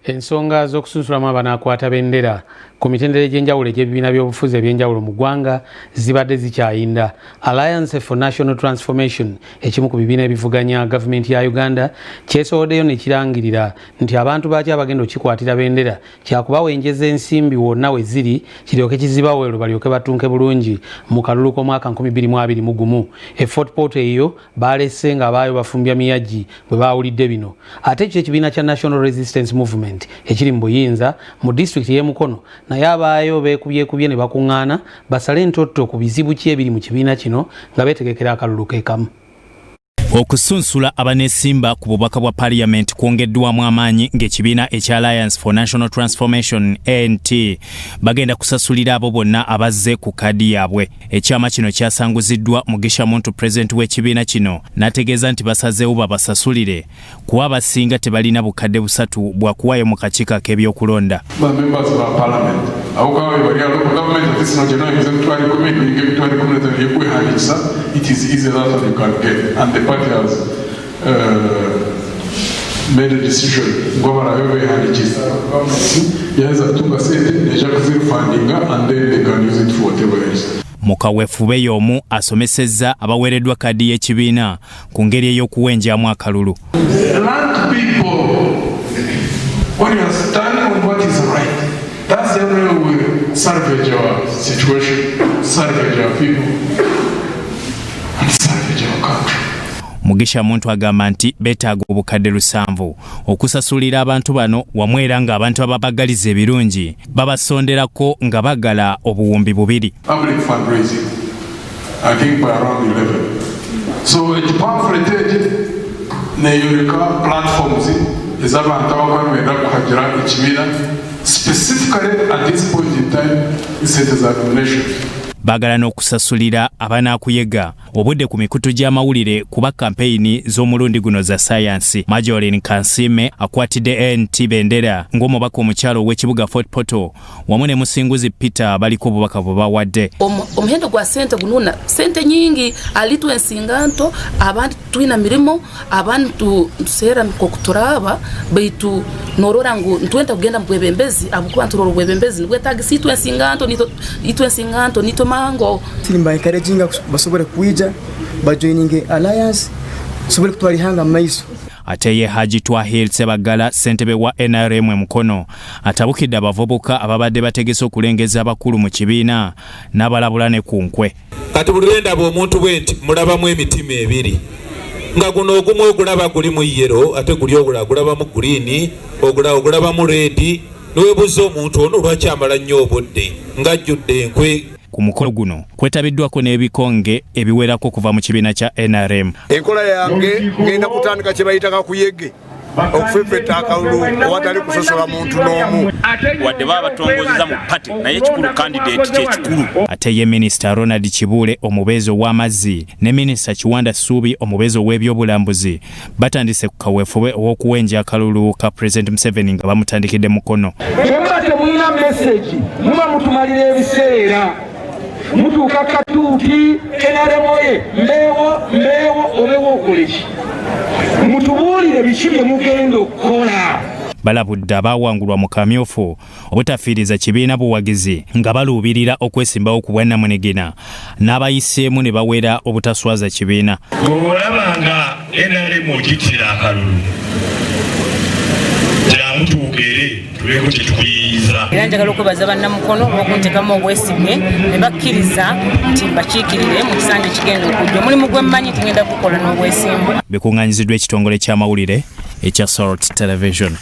ensonga z'okusunsulamu abanaakwata bendera ku mitendera egy'enjawulo egy'ebibiina by'obufuzi eby'enjawulo mu ggwanga zibadde zikyayinda. Alliance for National Transformation, ekimu ku bibiina ebivuganya gavumenti ya Uganda, kyesoboddeyo ne kirangirira nti abantu baakyo abagenda okukikwatira bendera kyakubawenjeza ensimbi wonna we ziri kiryoke kizibaweero balyoke batunke bulungi mu kalulu k'omwaka 2021. E Fort Portal eyo baalese nga abaayo bafumbya miyagi bwe baawulidde bino. Ate ekyo ekibiina kya National Resistance Movement ekiri mu buyinza mu district y'e Mukono naye abaayo beekubyekubye ne bakuŋŋaana basale entotto ku bizibu ki ebiri mu kibiina kino nga beetegekera akalulu keekamu. Okusunsula abanesimba ku bubaka bwa Parliament kwongeddwamu amaanyi ng'ekibiina ekya Alliance for National Transformation ANT bagenda kusasulira abo bonna abazze ku kaadi yaabwe. Ekyama kino kyasanguziddwa Mugisha Muntu, President w'ekibiina kino, n'ategeeza nti basazeewo babasasulire kuba abasinga tebalina bukadde busatu bwa kuwaayo mu kakiiko k'ebyokulonda. It is easy that you can get, and the party has made a decision. And then they can use it for whatever else. Mukaweefube y'omu asomesezza abaweereddwa kaadi y'ekibiina ku ngeri ey'okuwenjamu akalulu. Learn people when you are standing on what is right. That's the only way we salvage our situation, salvage our people. Mugisha Muntu agamba nti beetaaga obukadde 7 okusasulira abantu bano wamu era ng'abantu ababagaliza ebirungi babasonderako nga bagala obuwumbi 2. Public fundraising, I think by around 11. So it's pamphleted neyoleka platforms ez'abantu abakwemera kuhagira ekibiina specifically at this point in time ssente za donation. Bagala n'okusasulira abanaakuyega obudde ku mikutu gy'amawulire kuba kampeyini z'omulundi guno za sayansi. Majorin Kansime akwatidde ANT bendera ng'omubaka omukyalo ow'ekibuga Fort Portal wamu ne musinguzi Peter baliko obubaka bwe bawadde. Omuhendo gwa sente gununa sente nyingi alitu ensinganto abantu tulina mirimo abantu tuseera kokuturaba baitu norora ngu ntwenta kugenda mu bwebembezi abukuba nturoro bwebembezi nibwetagisa itu ensinganto nito mango timba encouraging basobole kuija bajoining alliance sobole kutwali hanga maiso. Ate ye Haji Twahil Sebagala ssentebe wa NRM Mukono atabukidde abavubuka ababadde bategese okulengeza abakulu mu kibiina n'abalabula ne ku nkwe. Kati buli lwenda bw'omuntu bwe nti mulabamu emitima ebiri nga guno ogumu ogulaba guli mu yero ate guli ogulaba mu green ogulaba mu red n'webuuza omuntu ono lwaki amala nnyo obudde ng'ajjudde enkwe. Ku mukolo guno kwetabiddwako n'ebikonge ebiwerako kuva mu kibiina kya NRM. Enkola yange ngenda kutandika kye bayitaka kuyege okufefeta akalulu owatali kusosola muntu n'omu wadde baba batongozeza mu pati naye ekikulu candidate kyekikulu. Ate ye Minisita Ronald Kibuule omubeezi ow'amazzi ne Minisita Kiwanda Suubi omubeezi ow'ebyobulambuzi batandise ku kaweefube ow'okuwenja akalulu ka President Museveni nga bamutandikidde Mukono. Bwemba temulina message muba mutumalira ebiseera mutuuka katuuti enaremoye mbeewo obewo okoleki mutubuulire biki bye mugenda okukola. Balabudde abaawangulwa mu kamyufu obutafiiriza kibiina buwagizi nga baluubirira okwesimbawo ku bwannamunigina n'abayiseemu ne bawera obutaswaza kibiina. Olabanga NRM okitira akalulu tiramutuukere tuleko kyetukuyiiza. Era njagala okwebaza bannamukono olw'okunteekamu obwesigwe ne bakkiriza nti mbakiikirire mu kisanja kigenda okujja. Omulimu gwe mmanyi tugenda kukola n'obwesimbu. Bikuŋŋaanyiziddwa ekitongole ky'amawulire ekya Salt Television.